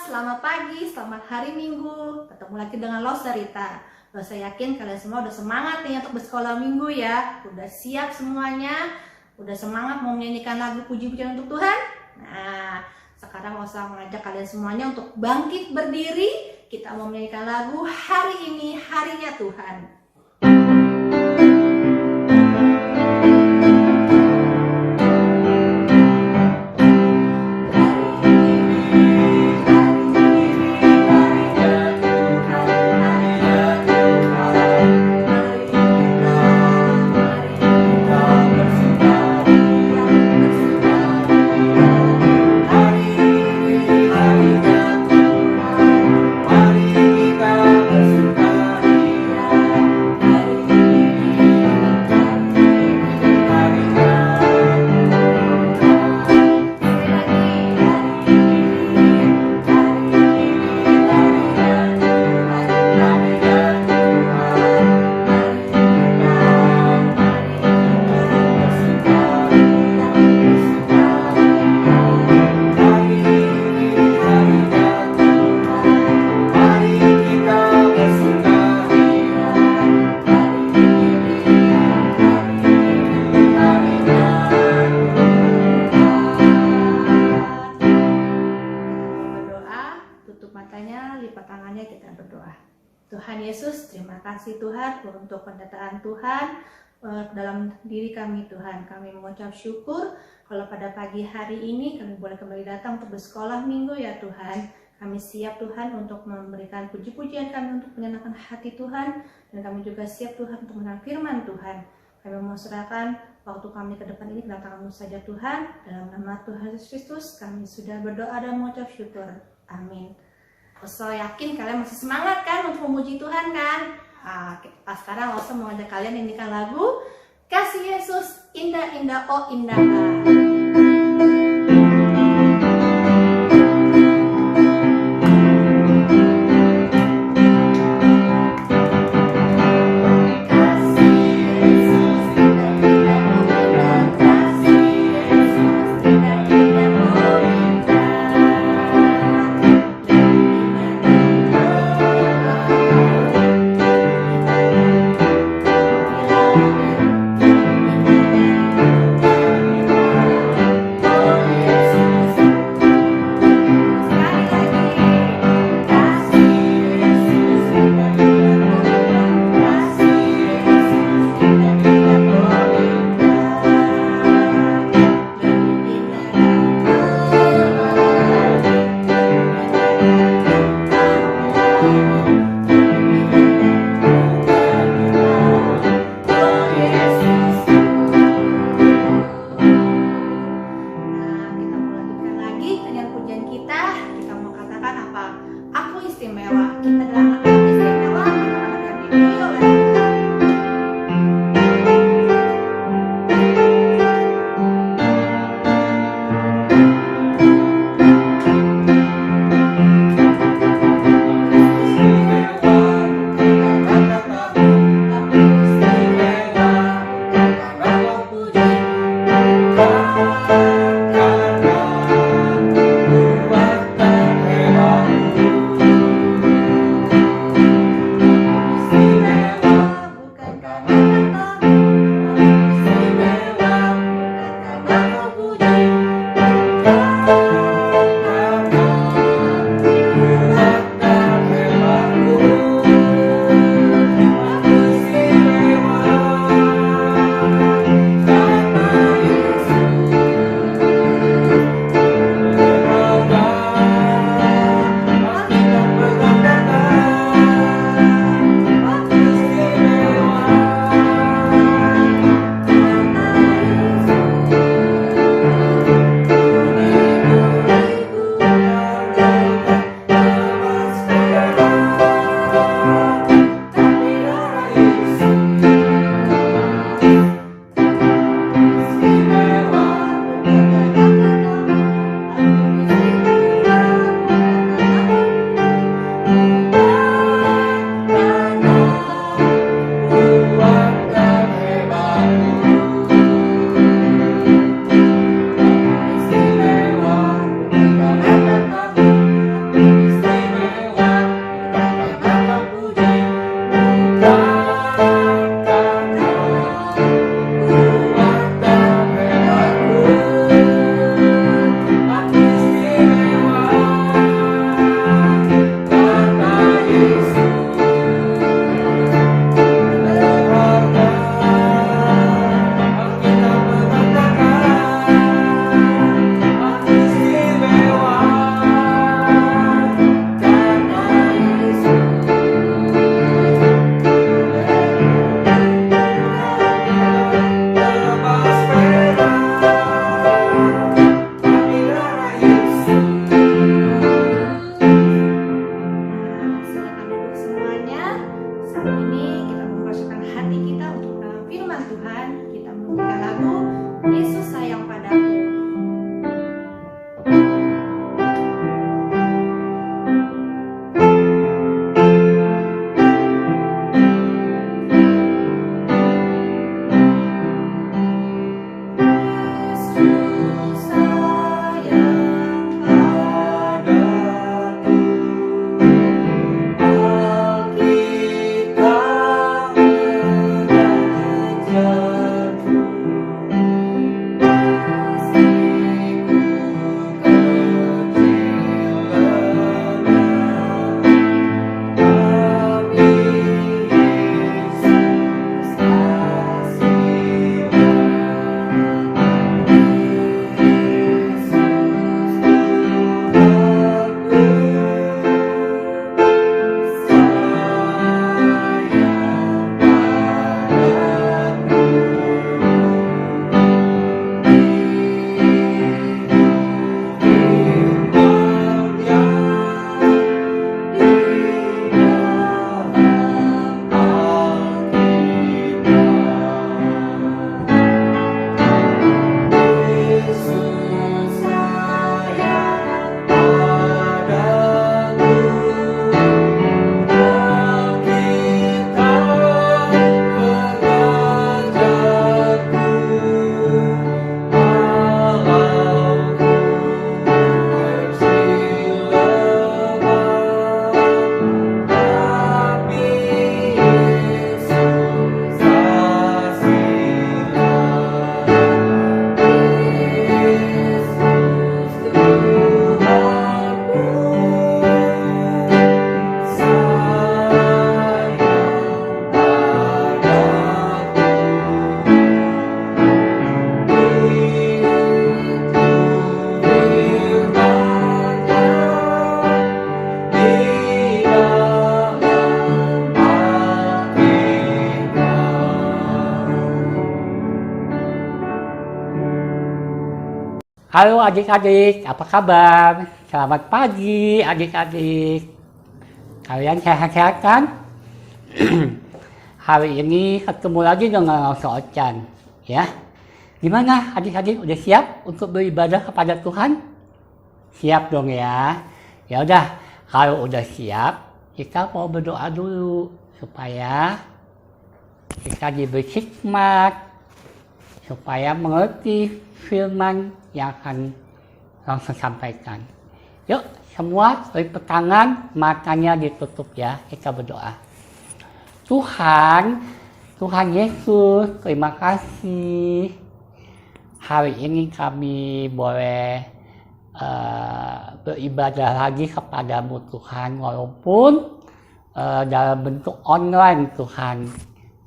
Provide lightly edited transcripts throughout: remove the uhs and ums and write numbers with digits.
selamat pagi, selamat hari Minggu. Ketemu lagi dengan Loserita. Saya yakin kalian semua udah semangat nih untuk bersekolah Minggu ya. Udah siap semuanya? Udah semangat mau menyanyikan lagu puji-pujian untuk Tuhan? Nah, sekarang saya mengajak kalian semuanya untuk bangkit berdiri. Kita mau menyanyikan lagu Hari Ini Harinya Tuhan. Tuhan Yesus, terima kasih Tuhan untuk pendataan Tuhan dalam diri kami Tuhan. Kami mengucap syukur kalau pada pagi hari ini kami boleh kembali datang untuk bersekolah Minggu ya Tuhan. Kami siap Tuhan untuk memberikan puji-pujian kami untuk menyenangkan hati Tuhan. Dan kami juga siap Tuhan untuk mendengar firman Tuhan. Kami mau serahkan waktu kami ke depan ini ke dalam tangan-Mu saja Tuhan. Dalam nama Tuhan Yesus Kristus kami sudah berdoa dan mengucap syukur. Amin. Saya yakin kalian masih semangat kan untuk memuji Tuhan kan? Sekarang Oso mau ngajak kalian nyanyikan lagu Kasih Yesus Indah Indah Oh Indah. saat ini kita mempersiapkan hati kita untuk mendengar firman Tuhan. Kita menyanyikan lagu Yesus Sayang Padaku. Halo adik-adik, apa kabar? Selamat pagi adik-adik. Kalian sehat-sehat kan? Hari ini ketemu lagi dengan Rasa Ocan, ya. Gimana adik-adik, udah siap untuk beribadah kepada Tuhan? Siap dong ya. Ya udah, kalau udah siap, kita mau berdoa dulu supaya kita diberi hikmat, supaya mengerti firman yang akan langsung sampaikan. Yuk, semua lipat tangan, matanya ditutup ya. Kita berdoa. Tuhan Yesus, terima kasih. Hari ini kami boleh beribadah lagi kepadamu Tuhan, walaupun dalam bentuk online Tuhan.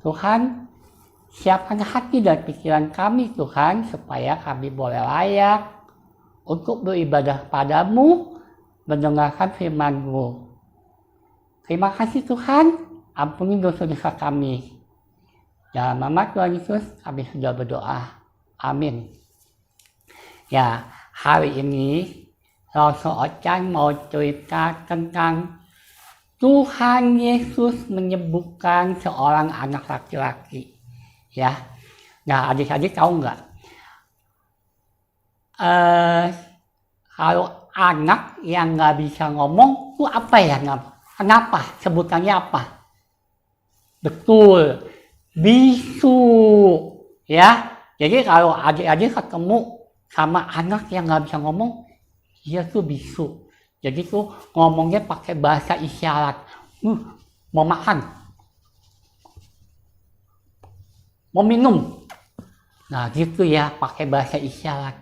Tuhan, siapkan hati dan pikiran kami Tuhan, supaya kami boleh layak untuk beribadah padamu, mendengarkan firman-Mu. Terima kasih Tuhan, ampuni dosa-dosa kami. Dalam nama Tuhan Yesus kami sudah berdoa. Amin. Ya, hari ini Rasa Ocan mau cerita tentang Tuhan Yesus menyembuhkan seorang anak laki-laki. Ya, nah adik-adik tahu nggak? Kalau anak yang nggak bisa ngomong itu apa ya? Kenapa? Sebutannya apa? Betul, bisu. Ya, jadi kalau adik-adik ketemu sama anak yang nggak bisa ngomong, dia tuh bisu. Jadi tuh ngomongnya pakai bahasa isyarat. Mau makan. Mau minum, nah gitu ya, pakai bahasa isyarat.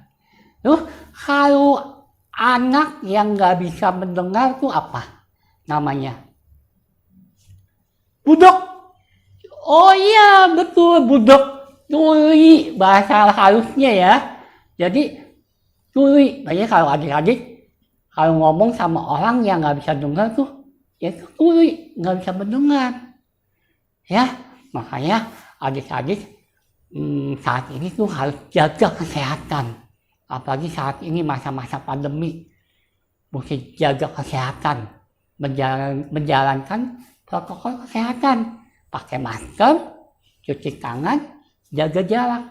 Terus kalau anak yang nggak bisa mendengar tuh apa namanya? Budok. Oh iya betul, budok, tuli bahasa halusnya ya. Jadi tuli, makanya kalau adik-adik kalau ngomong sama orang yang nggak bisa dengar tuh, ya tuli, nggak bisa mendengar. Ya, makanya adik-adik saat ini tuh harus jaga kesehatan, apalagi saat ini masa-masa pandemi, mesti jaga kesehatan, menjalankan protokol kesehatan, pakai masker, cuci tangan, jaga jarak,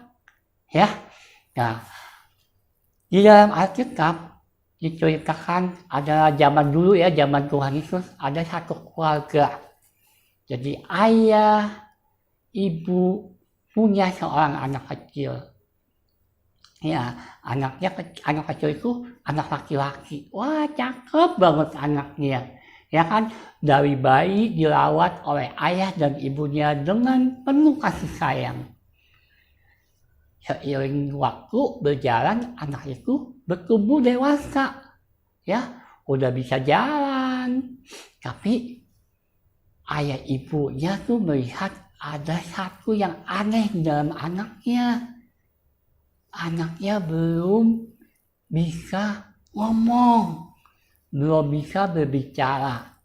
ya. Nah, di dalam Alkitab diceritakan ada zaman dulu ya, zaman Tuhan Yesus, ada satu keluarga. Jadi ayah, ibu punya seorang anak kecil. Ya, anak kecil itu anak laki-laki. Wah, cakep banget anaknya. Ya kan, dari bayi dirawat oleh ayah dan ibunya dengan penuh kasih sayang. Seiring waktu berjalan, anak itu bertumbuh dewasa. Ya, udah bisa jalan. Tapi ayah ibunya tuh melihat ada satu yang aneh dalam anaknya. Anaknya belum bisa ngomong, belum bisa berbicara.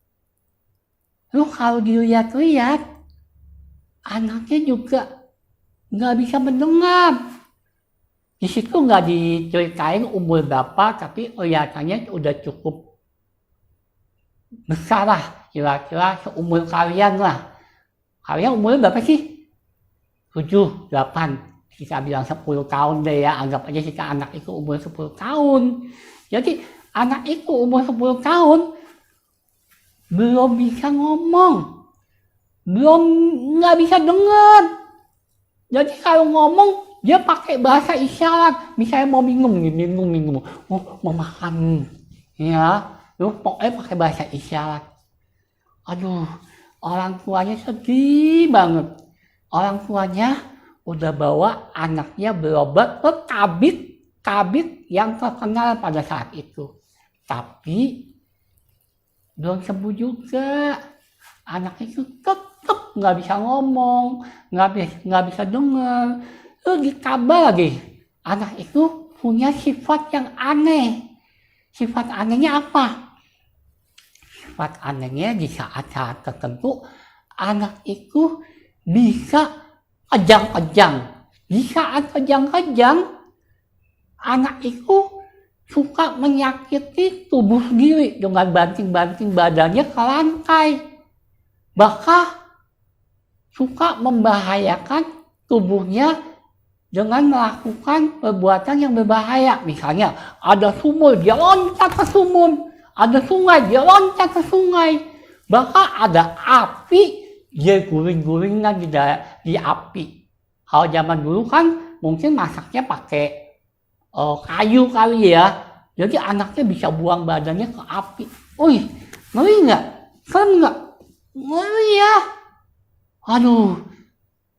Lu kalau dilihat-lihat, anaknya juga nggak bisa mendengar. Di situ nggak diceritain umur berapa, tapi kelihatannya udah cukup besar lah, kira-kira seumur kalian lah. Kalian umurnya berapa sih? 7, 8, kita bilang 10 tahun deh ya, anggap aja kita anak itu umur 10 tahun. Jadi anak itu umur 10 tahun belum bisa ngomong, nggak bisa dengar. Jadi kalau ngomong dia pakai bahasa isyarat, misalnya mau minum, mau makan, ya, lu pokoknya pakai bahasa isyarat. Aduh, orang tuanya sedih banget. Orang tuanya udah bawa anaknya berobat ke tabib yang terkenal pada saat itu. Tapi belum sembuh juga. Anak itu tetap nggak bisa ngomong, nggak bisa dengar. Terus ditambah lagi, anak itu punya sifat yang aneh. Sifat anehnya apa? Sifat anehnya di saat-saat tertentu anak itu bisa kejang-kejang. Di saat kejang-kejang, anak itu suka menyakiti tubuh sendiri dengan banting-banting badannya ke lantai. Bahkan suka membahayakan tubuhnya dengan melakukan perbuatan yang berbahaya. Misalnya ada sumur, dia loncat ke sumur. Ada sungai, dia loncat ke sungai. Bahkan ada api, dia guling-gulingan di api. Kalau zaman dulu kan mungkin masaknya pakai kayu kali ya. Jadi anaknya bisa buang badannya ke api. Wih, ngeri nggak? Serem nggak? Ngeri ya. Aduh,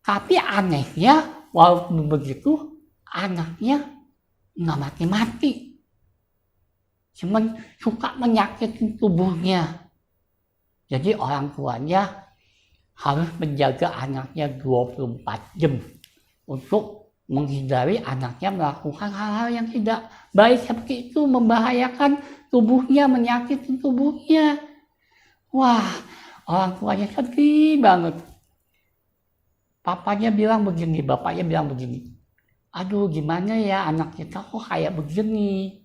tapi anehnya walaupun begitu anaknya nggak mati-mati. Cuman suka menyakiti tubuhnya. Jadi orang tuanya harus menjaga anaknya 24 jam untuk menghindari anaknya melakukan hal-hal yang tidak baik seperti itu, membahayakan tubuhnya, menyakiti tubuhnya. Wah, orang tuanya sedih banget. Papanya bilang begini, bapaknya bilang begini. Aduh, gimana ya anak kita kok kayak begini?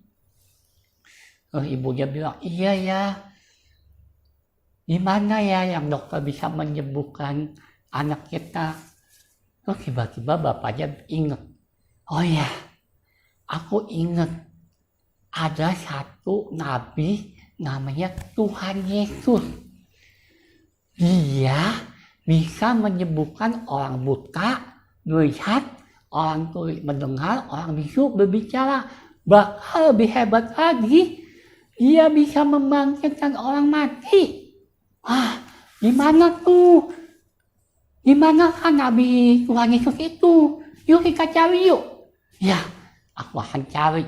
Ibunya bilang, iya ya. Gimana ya yang dokter bisa menyembuhkan anak kita? Terus tiba-tiba bapaknya ingat. Oh ya, aku ingat ada satu nabi namanya Tuhan Yesus. Dia bisa menyembuhkan orang buta, melihat, orang tuli mendengar, orang bisu berbicara. Bahkan lebih hebat lagi, dia bisa membangkitkan orang mati. Wah, gimana tuh? Gimana kan Nabi Tuhan Yesus itu? Yuk kita cari yuk. Ya, aku akan cari.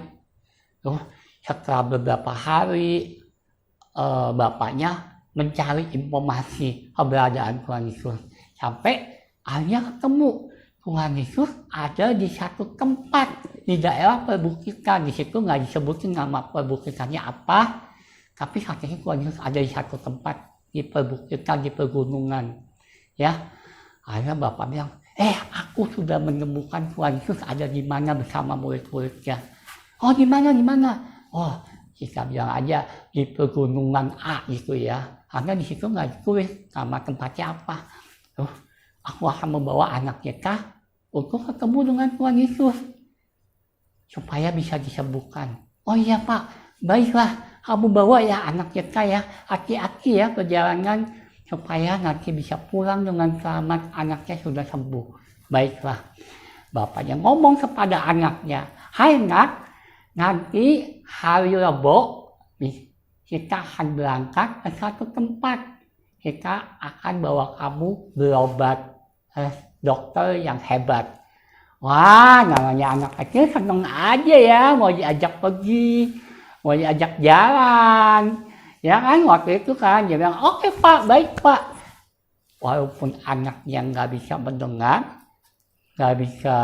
Tuh, setelah beberapa hari, bapaknya mencari informasi keberadaan Tuhan Yesus. Sampai akhirnya ketemu. Tuhan Yesus ada di satu tempat di daerah perbukitan. Di situ nggak disebutin nama perbukitannya apa. Tapi katanya Tuhan Yesus ada di satu tempat di perbukitan, di pegunungan. Ya, akhirnya bapak bilang, aku sudah menemukan Tuhan Yesus ada di mana bersama murid-muridnya. Oh, di mana? Oh, kita bilang aja di pegunungan A gitu ya. Karena di situ nggak ditulis nama tempatnya apa. Aku akan membawa anak kita untuk ketemu dengan Tuhan Yesus supaya bisa disembuhkan. Oh iya Pak, baiklah, kamu bawa ya anak kita ya, hati-hati ya perjalanan supaya nanti bisa pulang dengan selamat, anaknya sudah sembuh. Baiklah, bapaknya ngomong kepada anaknya, hai nak, nanti hari Rabu kita akan berangkat ke satu tempat. Kita akan bawa kamu berobat dokter yang hebat. Wah, namanya anak kecil seneng aja ya, mau diajak pergi, mau diajak jalan. Ya kan, waktu itu kan dia bilang, oke Pak, baik Pak. Walaupun anaknya nggak bisa mendengar, nggak bisa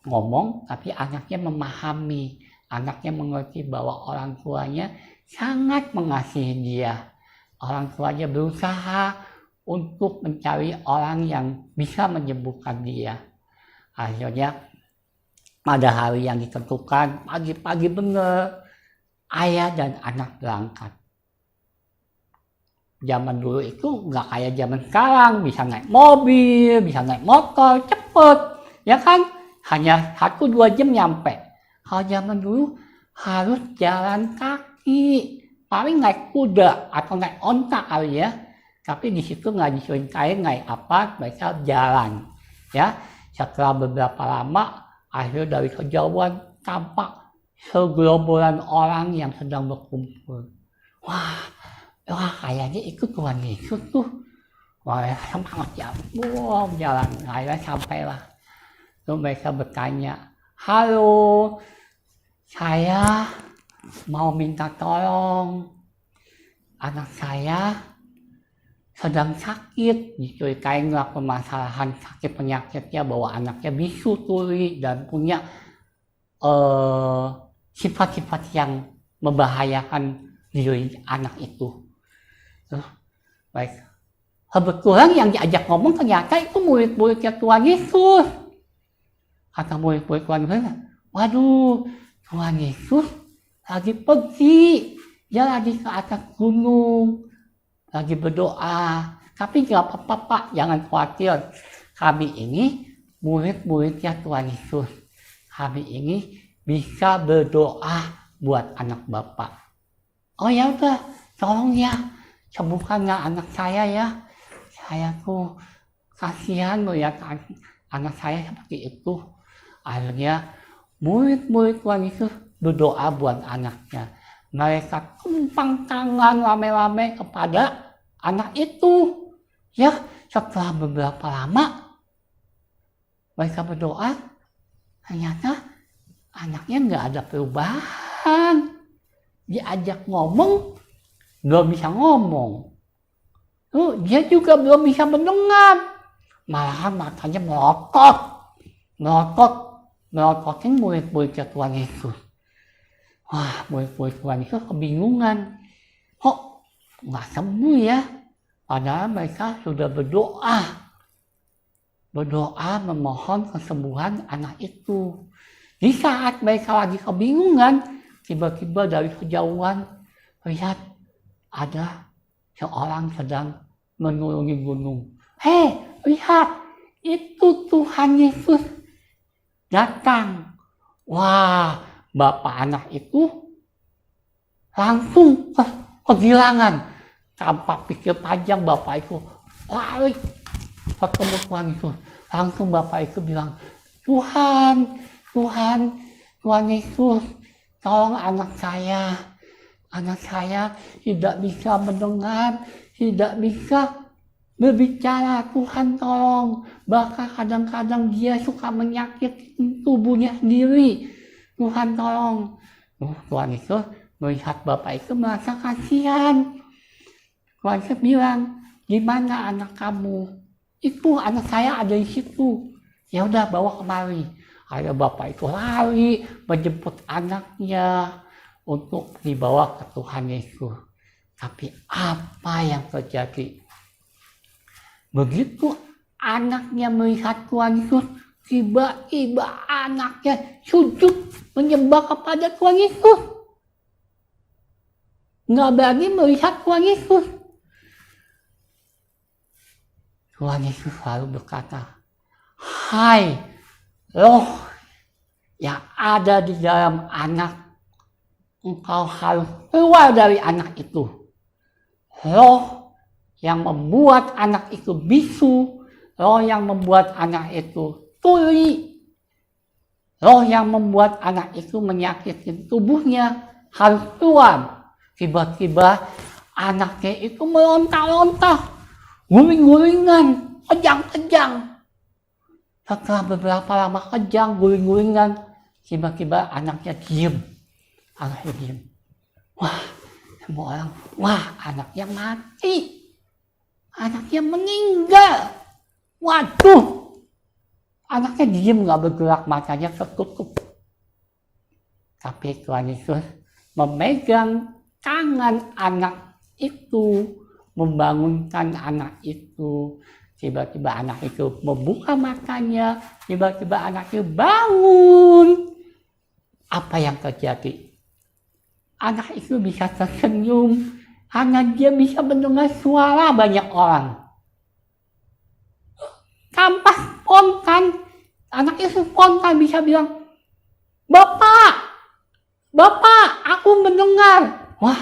ngomong, tapi anaknya memahami. Anaknya mengerti bahwa orang tuanya sangat mengasihi dia. Orang tuanya berusaha untuk mencari orang yang bisa menyembuhkan dia. Akhirnya pada hari yang ditentukan, pagi-pagi bener, ayah dan anak berangkat. Zaman dulu itu nggak kayak zaman sekarang, bisa naik mobil, bisa naik motor, cepet. Ya kan? Hanya 1-2 jam nyampe. Kalau zaman dulu harus jalan kaki. Paling naik kuda atau naik onta kali ya. Tapi di situ nggak diceritain naik apa, mereka jalan. Ya, setelah beberapa lama, akhirnya dari kejauhan tampak segerombolan orang yang sedang berkumpul. Wah, kayaknya ikut Tuhan Yesus tuh. Wah, semangat ya, jalan. Akhirnya sampailah. Lalu mereka bertanya, halo, saya mau minta tolong, anak saya sedang sakit, diceritain lah permasalahan sakit penyakitnya, bahwa anaknya bisu, tuli, dan punya sifat-sifat yang membahayakan diri anak itu. Baik, kebetulan yang diajak ngomong ternyata itu murid-muridnya Tuhan Yesus. Kata murid-murid Tuhan Yesus, waduh, Tuhan Yesus lagi pergi, dia lagi ke atas gunung, lagi berdoa. Tapi nggak apa-apa Pak, jangan khawatir. Kami ini murid-muridnya Tuhan Yesus. Kami ini bisa berdoa buat anak Bapak. Oh ya udah, tolong ya, sembuhkanlah anak saya ya. Saya tuh kasihan melihat anak saya seperti itu. Akhirnya murid-murid Tuhan Yesus berdoa buat anaknya. Mereka tumpang tangan rame-rame kepada anak itu. Ya, setelah beberapa lama mereka berdoa, ternyata anaknya nggak ada perubahan. Diajak ngomong, belum bisa ngomong. Dia juga belum bisa mendengar. Malahan matanya melototin murid-muridnya Tuhan Yesus. Wah, murid-murid Tuhan Yesus kebingungan. Kok nggak sembuh ya? Padahal mereka sudah berdoa memohon kesembuhan anak itu. Di saat mereka lagi kebingungan, tiba-tiba dari kejauhan lihat ada seorang sedang menuruni gunung. Hei, lihat, itu Tuhan Yesus datang. Wah, bapak anak itu langsung kegirangan. Tanpa pikir panjang, bapak itu lari ketemu Tuhan Yesus. Langsung bapak itu bilang, Tuhan Yesus, tolong anak saya. Anak saya tidak bisa mendengar, tidak bisa berbicara. Tuhan tolong. Bahkan kadang-kadang dia suka menyakiti tubuhnya sendiri. Tuhan tolong. Tuhan Yesus melihat bapak itu merasa kasihan. Tuhan Yesus bilang, gimana anak kamu? Itu anak saya ada di situ. Ya udah, bawa kemari. Akhirnya bapak itu lari menjemput anaknya untuk dibawa ke Tuhan Yesus. Tapi apa yang terjadi? Begitu anaknya melihat Tuhan Yesus, tiba-tiba anaknya sujud menyembah kepada Tuhan Yesus. nggak berani melihat Tuhan Yesus. Tuhan Yesus selalu berkata, hai roh yang ada di dalam anak, engkau harus keluar dari anak itu. Roh yang membuat anak itu bisu, roh yang membuat anak itu tuli, roh yang membuat anak itu menyakiti tubuhnya harus keluar. Tiba-tiba anaknya itu meronta-ronta, guling-gulingan, kejang-kejang. Setelah beberapa lama kejang, guling-gulingan, tiba-tiba anaknya diam. Anaknya diam. Wah, semua orang, wah anaknya mati. Anaknya meninggal. Waduh. Anaknya diam, gak bergerak, matanya tertutup. Tapi Tuhan Yesus memegang tangan anak itu, membangunkan anak itu. Tiba-tiba anak itu membuka matanya, tiba-tiba anak itu bangun. Apa yang terjadi? Anak itu bisa tersenyum, karena dia bisa mendengar suara banyak orang. Tanpa spontan, anak itu spontan bisa bilang, Bapak, aku mendengar. Wah,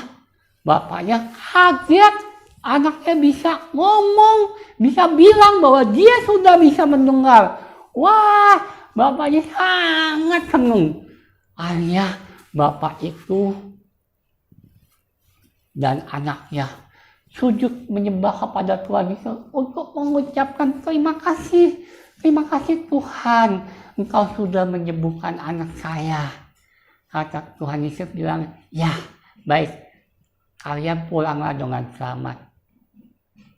bapaknya kaget, anaknya bisa ngomong, bisa bilang bahwa dia sudah bisa mendengar. Wah, bapaknya sangat senang. Akhirnya bapak itu dan anaknya sujud menyembah kepada Tuhan Yesus untuk mengucapkan terima kasih. Terima kasih Tuhan, Engkau sudah menyembuhkan anak saya. Kata Tuhan Yesus bilang, ya baik, kalian pulanglah dengan selamat.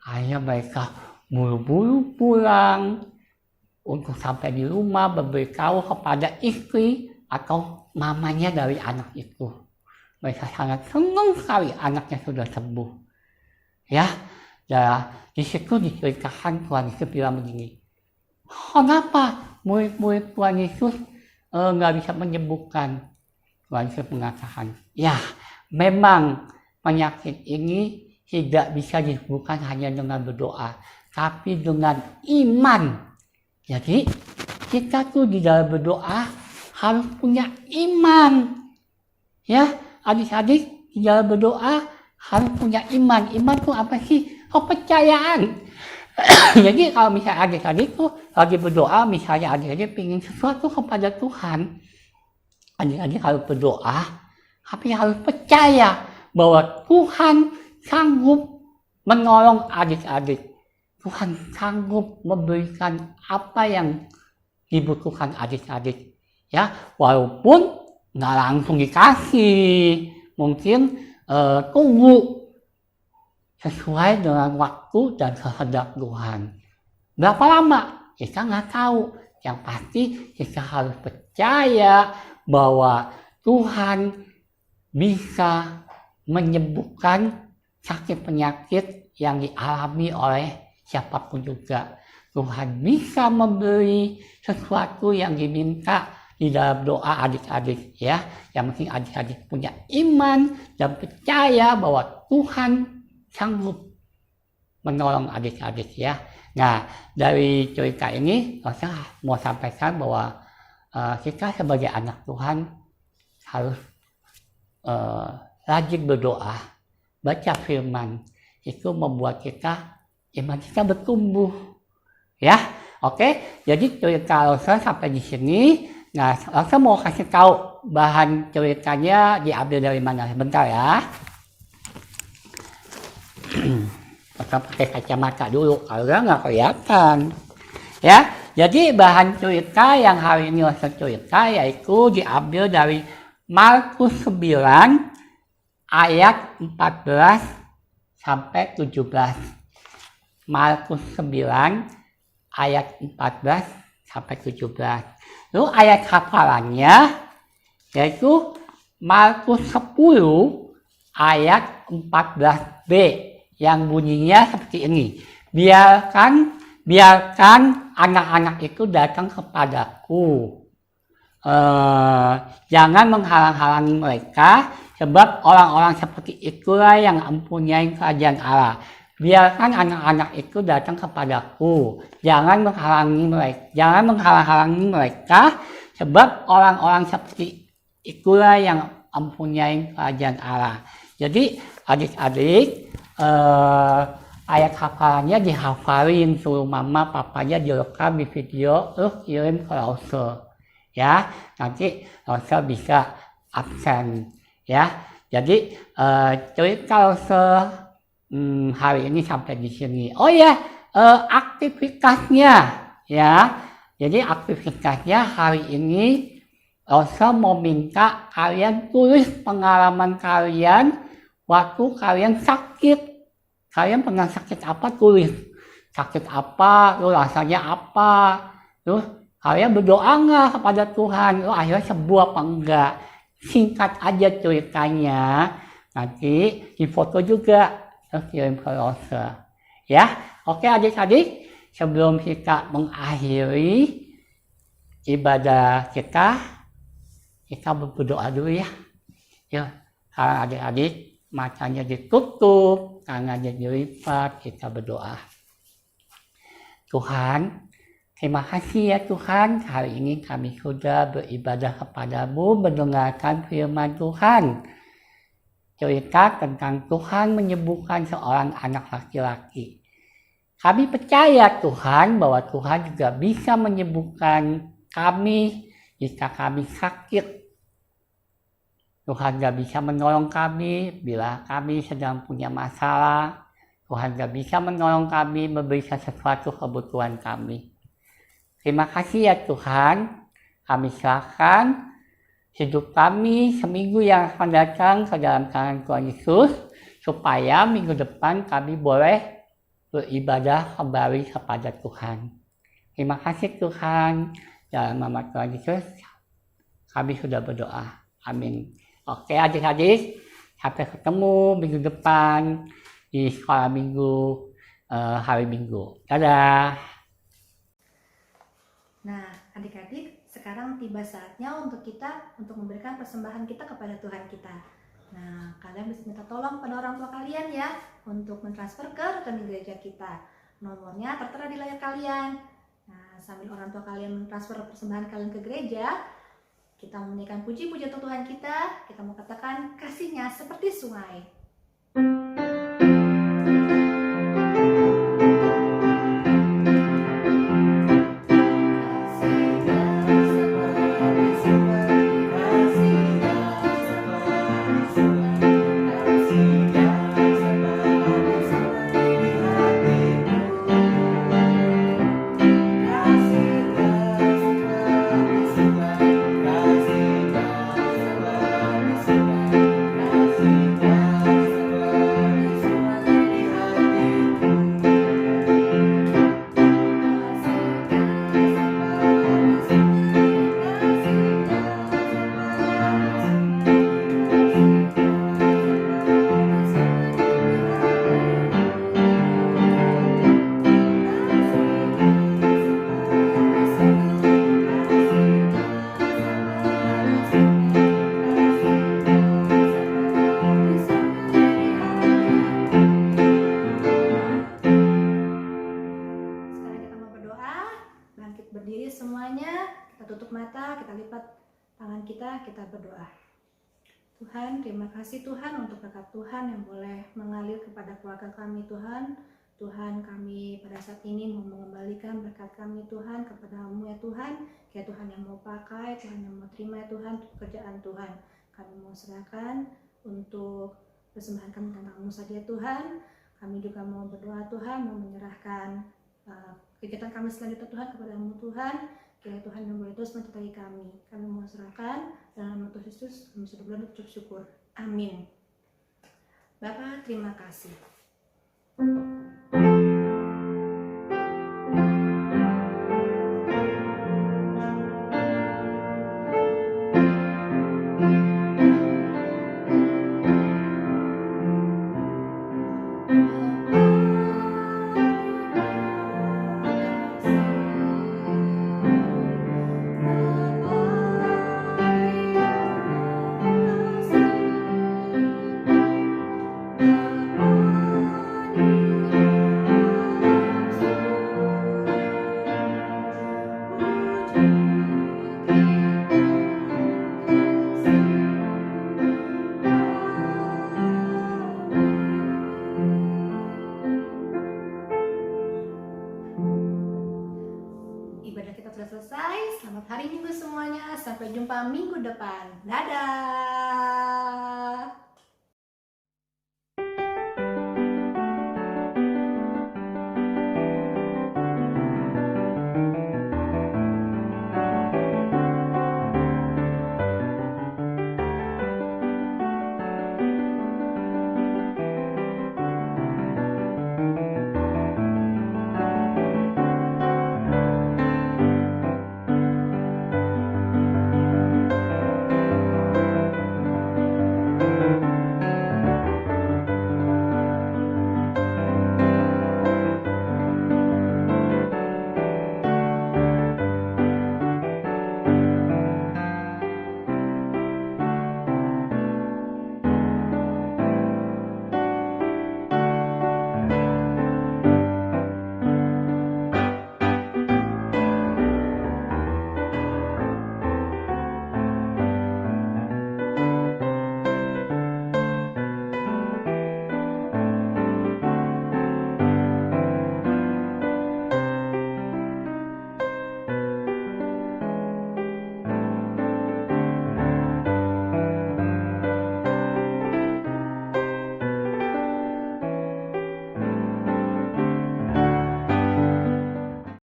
Akhirnya mereka buru-buru pulang untuk sampai di rumah memberitahu kepada istri atau mamanya dari anak itu. Mereka sangat senang sekali anaknya sudah sembuh. Ya, dan di situ diceritakan Tuhan Yesus bilang begini, kenapa murid-murid Tuhan Yesus nggak bisa menyembuhkan? Tuhan Yesus mengatakan, ya memang penyakit ini tidak bisa disembuhkan hanya dengan berdoa, tapi dengan iman. Jadi kita tuh di dalam berdoa harus punya iman. Ya, adik-adik di dalam berdoa harus punya iman. Iman tuh apa sih? Kepercayaan. Jadi kalau misalnya adik-adik tuh lagi berdoa, misalnya adik-adik ingin sesuatu kepada Tuhan, adik-adik harus berdoa, tapi harus percaya bahwa Tuhan sanggup menolong adik-adik. Tuhan sanggup memberikan apa yang dibutuhkan adik-adik. Ya, walaupun nggak langsung dikasih, mungkin tunggu sesuai dengan waktu dan kehendak Tuhan. Berapa lama? Kita nggak tahu. Yang pasti kita harus percaya bahwa Tuhan bisa menyembuhkan sakit penyakit yang dialami oleh siapapun juga. Tuhan bisa memberi sesuatu yang diminta di dalam doa adik-adik, ya. Yang penting adik-adik punya iman dan percaya bahwa Tuhan sanggup menolong adik-adik, ya. Nah, dari cerita ini saya mau sampaikan bahwa kita sebagai anak Tuhan harus rajin berdoa, baca firman. Itu membuat kita iman kita bertumbuh, ya. Oke, jadi cerita Rosa sampai di sini. Nah, Rosa mau kasih tahu bahan ceritanya diambil dari mana. Bentar ya. Rosa pakai kacamata dulu, kalau nggak kelihatan. Ya, jadi bahan cerita yang hari ini Rosa cerita yaitu diambil dari Markus 9 ayat 14 sampai 17. Markus 9 ayat 14 sampai 17. Lalu ayat hafalannya yaitu Markus 10 ayat 14b yang bunyinya seperti ini. Biarkan anak-anak itu datang kepadaku. Jangan menghalang-halangi mereka, Sebab orang-orang seperti itulah yang mempunyai kerajaan Allah. Biarkan anak-anak itu datang kepadaku. Jangan menghalang-halangi mereka, sebab orang-orang seperti itulah yang mempunyai kerajaan Allah. Jadi adik-adik, ayat hafalannya dihafalin, suruh mama papanya direkam di video, terus kirim ke Rose. Ya, nanti Rose bisa absen. Ya, jadi cerita Rose hari ini sampai di sini. Oh ya, aktivitasnya ya. Jadi aktivitasnya hari ini Rose mau minta kalian tulis pengalaman kalian waktu kalian sakit. Kalian pernah sakit apa, tulis. Sakit apa, lu rasanya apa. Terus kalian berdoa nggak kepada Tuhan, lu akhirnya sembuh apa enggak. Singkat aja ceritanya. Nanti difoto juga, terus kirim ke Rose. Ya, oke adik-adik. Sebelum kita mengakhiri ibadah kita berdoa dulu ya. Ya, sekarang adik-adik matanya ditutup, tangannya dilipat, kita berdoa. Tuhan, terima kasih ya Tuhan, hari ini kami sudah beribadah kepadamu, mendengarkan firman Tuhan. Cerita tentang Tuhan menyembuhkan seorang anak laki-laki. Kami percaya Tuhan bahwa Tuhan juga bisa menyembuhkan kami jika kami sakit. Tuhan gak bisa menolong kami bila kami sedang punya masalah. Tuhan gak bisa menolong kami memberikan sesuatu kebutuhan kami. Terima kasih ya Tuhan. Kami serahkan hidup kami seminggu yang akan datang ke dalam tangan Tuhan Yesus. Supaya minggu depan kami boleh beribadah kembali kepada Tuhan. Terima kasih Tuhan. Dalam nama Tuhan Yesus kami sudah berdoa. Amin. Oke adik-adik, sampai ketemu minggu depan di sekolah minggu, hari Minggu. Dadah. Nah, adik-adik, sekarang tiba saatnya untuk memberikan persembahan kita kepada Tuhan kita. Nah, kalian bisa minta tolong pada orang tua kalian ya untuk mentransfer ke rekening gereja kita. Nomornya tertera di layar kalian. Nah, sambil orang tua kalian mentransfer persembahan kalian ke gereja, kita menyanyikan puji-puji untuk Tuhan kita mau katakan kasihnya seperti sungai. Kita berdoa. Tuhan, terima kasih Tuhan untuk berkat Tuhan yang boleh mengalir kepada keluarga kami Tuhan. Tuhan, kami pada saat ini mau mengembalikan berkat kami Tuhan kepada-Mu ya Tuhan. Ya Tuhan yang mau pakai, Tuhan yang mau terima ya Tuhan untuk pekerjaan Tuhan. Kami mau serahkan untuk persembahan kami tentang-Mu saja Tuhan. Kami juga mau berdoa Tuhan, mau menyerahkan kegiatan kami selanjutnya Tuhan kepada-Mu Tuhan. Kiranya Tuhan yang boleh terus menyertai kami. Kami mau serahkan dalam nama Tuhan Yesus, kami sudah berucap syukur. Amin. Bapa, terima kasih. sudah selesai. Selamat hari Minggu semuanya. Sampai jumpa minggu depan. Dadah.